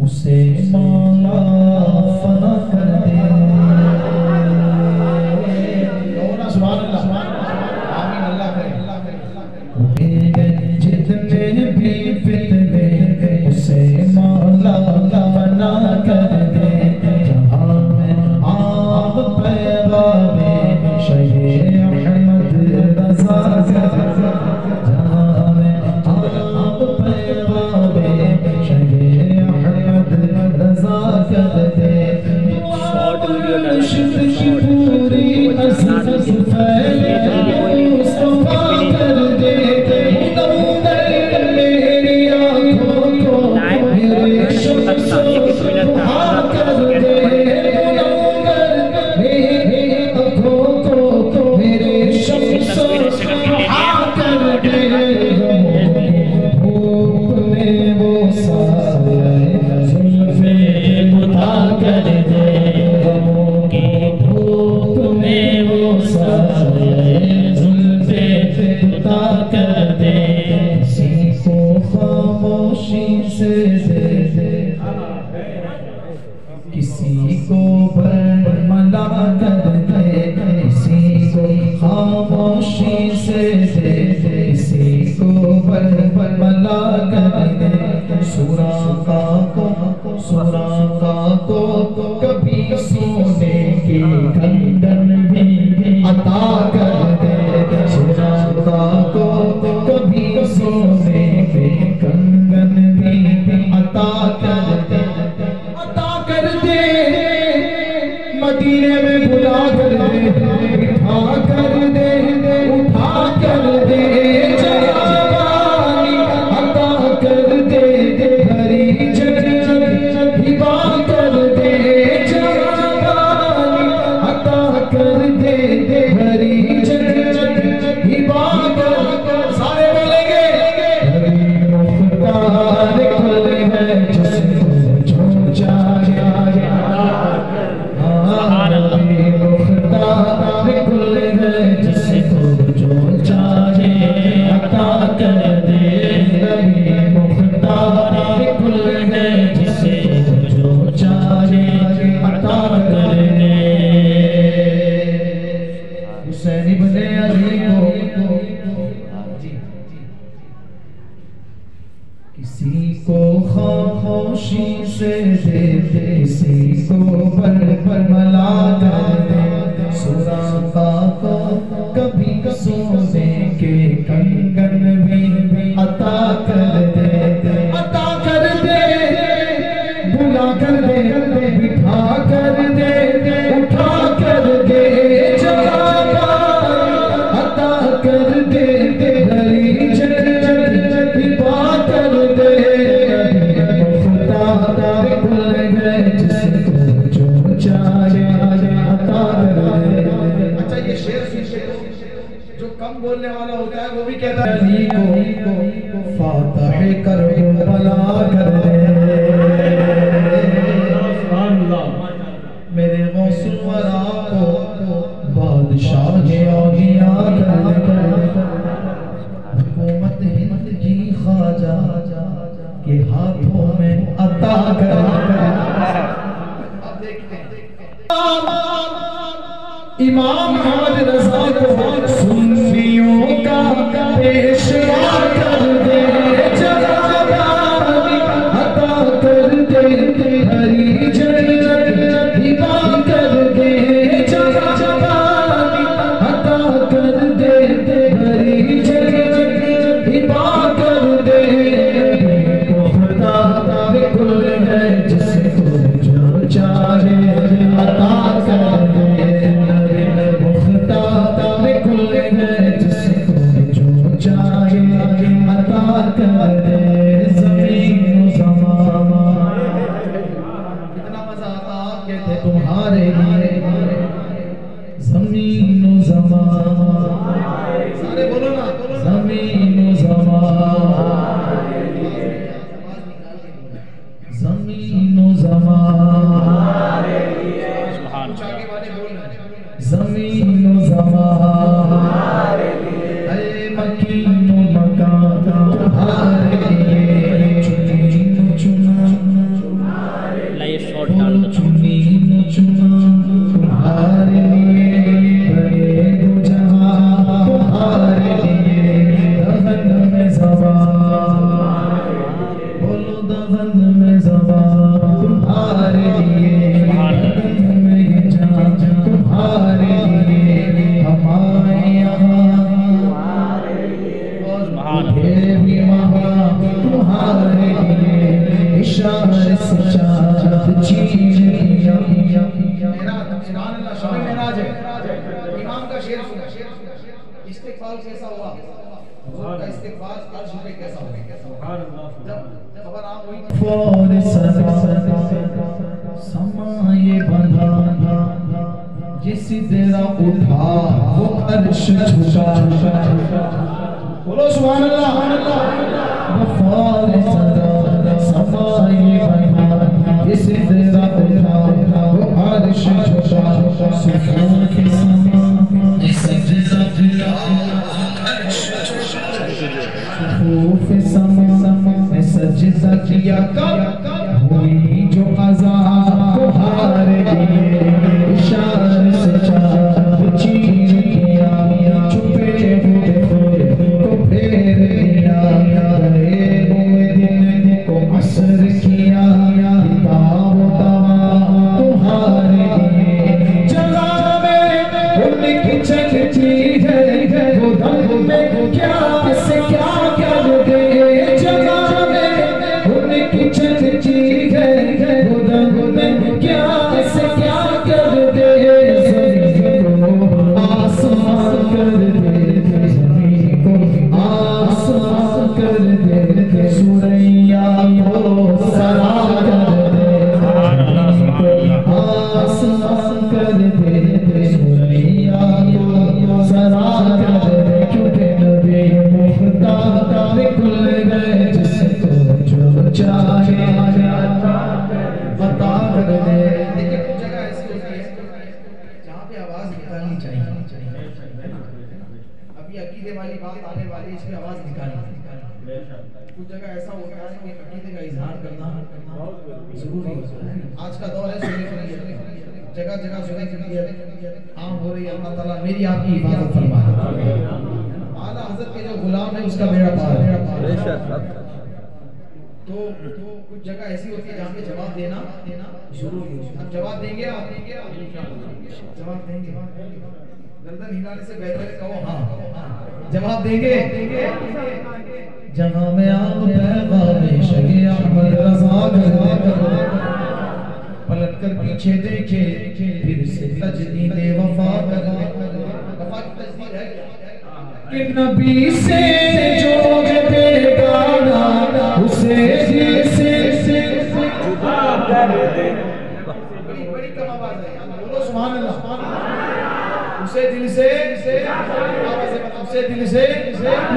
उसे मौला फना कर दे। सुभान अल्लाह, आमीन, अल्लाह करे। जितने भी फितने उसे मौला फना कर दे। जहाँ में आप पैगामे शहे अहमद रज़ा कर दे। जहाँ में आप पैगामे शहे अहमद रज़ा कर दे। पूरी असद फैले मुस्तफा कर दे। मेरी आँखों को मेरे शम्स सुहा कर दे। मेरी आँखों को मेरे शम्स सुहा कर दे। धूप में वो साया जुल्फ़े खुदा कर दे। धूप में वो साया जुल्फ़े खुदा कर दे। किसी को खामोशी से दे दे, किसी को बरमला कर दे। किसी को खामोशी से दे दे, किसी को बरमला कर दे। सुराका को कभी सोने की कंगन भी अता कर दे। सुराका को कभी सोने के कंगन भी अता कर दे। अता कर दे, मदीने में बुला कर दे। बिठा कर दे, उठा कर दे। जवानी अता कर दे, हरी जन्नत हिबा कर दे। जवानी अता कर दे, हरी जन्नत हिबा कर दे। सारे बोलेंगे हरी मुख्तार खुल है जिसको जो चाहे। हरी मुख्तार खुल है जिसको जो चाहे अता कर दे। हरी मुख्तार खुल है जिसको जो चाहे अता कर दे। हुसैन इब्ने अली को किसी को खामोशी से दे दे, किसी को बरमला कर दे। सुराका को कभी सोने के कंगन भी अता कर दे। अता कर दे, बुला कर दे, बिठा कर दे, उठा कर दे। जवानी अता कर दे, हरी जन्नत हिबा कर दे। मुख्तार खुल है जिसको जो चाहे अता कर दे। अच्छा, ये शेर जो कम बोलने वाला होता है वो भी कहता है अली को फातह कर भला कर दे। मेरे गौसुल वरा को बादशाह औलिया कर दे। हुकूमत हिंद की ख्वाजा के हाथों में अता कर दे। अब देखते हैं इमाम अहमद रज़ा को सुन्नियों का पेशवा कर दे। जवानी अता कर दे, हरी जन्नत हिबा कर दे। जवानी अता कर दे, हरी जन्नत हिबा कर दे। मुख्तार खुल है जिसको जो चाहे अता कर दे। मुख्तार खुल है जिसको जो चाहे अता कर दे। ज़मीन ज़माना कितना मजा आता आपके थे तुम्हारे लिए। ज़मीन ज़माना सारे बोलो ना। ज़मीन ज़माना, ज़मीन ज़माना, ज़मीन ज़माना, मकीन मकान भी वहाँ तुम्हारे लिए इशारे से चाँद चीर दिया। मेराज, सुभान अल्लाह, शब मेराज है। इमाम का शेर सुना, इस्तिक़बाल कैसा हुआ, हुजूर का इस्तिक़बाल अर्श पे कैसा हुआ। जब खबर आम हुई फौर समाये बंधा जिस तेरा उठा वो अर्श झुका। बोलो सुभान अल्लाह। फौर समाये बंधा जिस तेरा उठा वो अर्श झुका। सुकून के समा सजदा किया खौफ समा सजदा किया कब हुई जो अज़ाब को हार दिए। इशारे से चाँद चीर दिया छुपे हुए को फेर दिया। गए हुए दिन को असर किया किताब तवा तुम्हार दिए। जगह में उनकी चलती है वो दम में क्या से क्या कर दे। जगह में उनकी चलती है वो दम में क्या से क्या कर दे। ज़मीन को आसमान कर दे, ज़मीन को आसमान कर दे, सुरैया को सरा कर दे। ज़मीन को आसमान कर दे, सुरैया को सरा कर दे। क्योंकि नबी मुख्तार खुल गए जिसको जो चाहे बता कर दे। देखिए कुछ जगह ऐसी होती है जहाँ पे आवाज निकालनी चाहिए। अभी अकीदे वाली बात आने वाली है, इसमें आवाज निकालनी। कुछ जगह ऐसा होता है कि अकीदे का इजहार करना जरूरी होता है। आज का दौर है सुनने के लिए, जगह जगह सुनने के लिए आम हो रही है। अल्लाह ताला मेरी आपकी हिफाजत फरमाए। आला हज़रत के जो गुलाम है उसका बेड़ा पार है। तो कुछ जगह ऐसी होती है जहाँ पे जवाब देना जरूरी है। अब जवाब देंगे आप, जवाब देंगे, गर्दन हिलाने से बेहतर है कहो हाँ। जवाब देंगे। जहाँ में आप पैगाम शगे अहमद रज़ा कर पलट कर पीछे देखे फिर से तजदीद वफा कर। वफा की तजदीद है कि नबी से जो बेगाना उसे दिल से जुदा कर दे। बड़ी कम आवाज है, बोलो सुभान अल्लाह। उसे दिल से उसे दिल से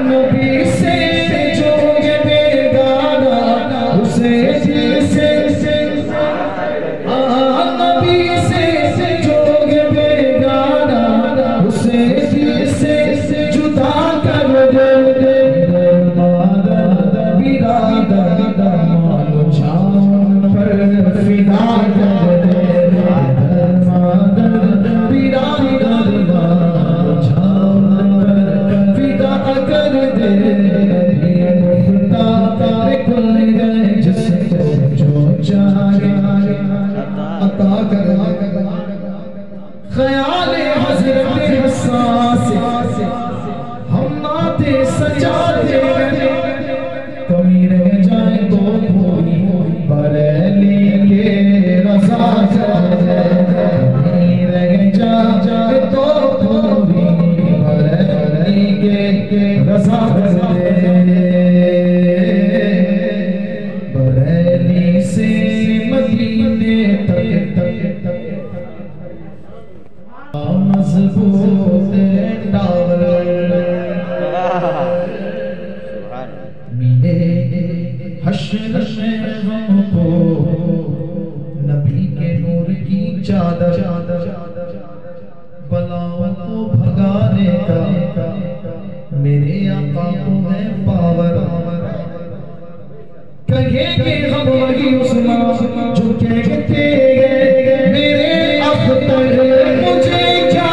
नबी से जो बेगाना उसे दिल से नबी से जो बेगाना उसे दिल से जुदा कर दे। ख्याल हज़रत हस्सास हम नाते सजाते कमी रह जाए तो पूरी बरेली के रज़ा कमी रह जाए तो पूरी बरेली के रज़ा बरेली से मदीने तक मज़बूत टावर मीने हश्र में हमको नबी के नूर की चादर बलाओं को भगाने का मेरे आका को है पावर। कहेंगे हम वही उस्मान जो कहते हैं मेरे अख्तर मुझे क्या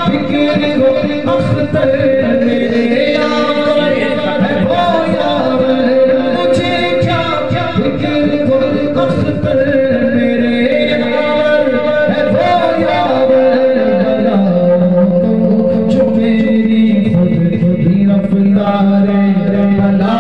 फिक्र हो अख्तर मेरे यार है वो यार मुझे क्या फिक्र हो अख्तर मेरे यार है वो यार। जो मेरी खुद रफ्तार भला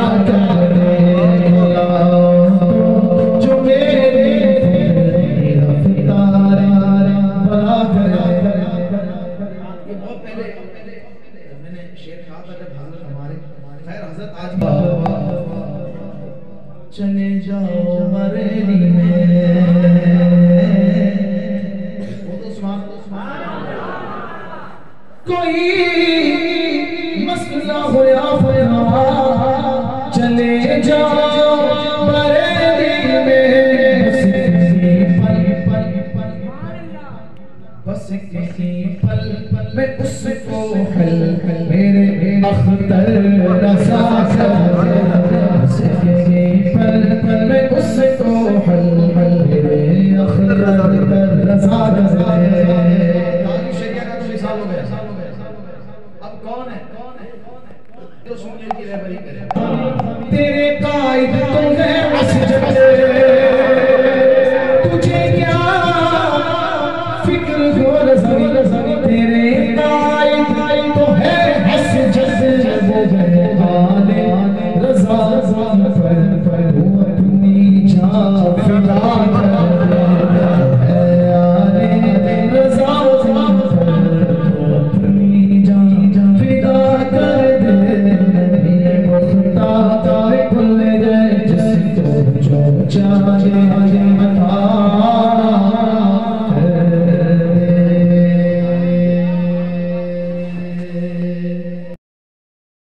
चले जाओ बरेली में। कोई मसला होया फरमा चले जाओ बरेली में। बस किसी पल में उसको हल मेरे अख्तर रज़ा कर। बस किसी पल में उसको हल मेरे अख्तर रज़ा कर। शरिया का तो मिसाल हो गया। अब कौन है जो सुनने की रहबरी करे? तेरे कायद तुम्हें मस्जिद तुझे क्या फिक्र हो रज़ी तेरे कायद तो है हस जस वो गए आने रज़ा पर वो अपनी जान फिदा कर है आने रज़ा पर अपनी जान फिदा कर दे। मुख्तार खुल गए जिसको जो चाहे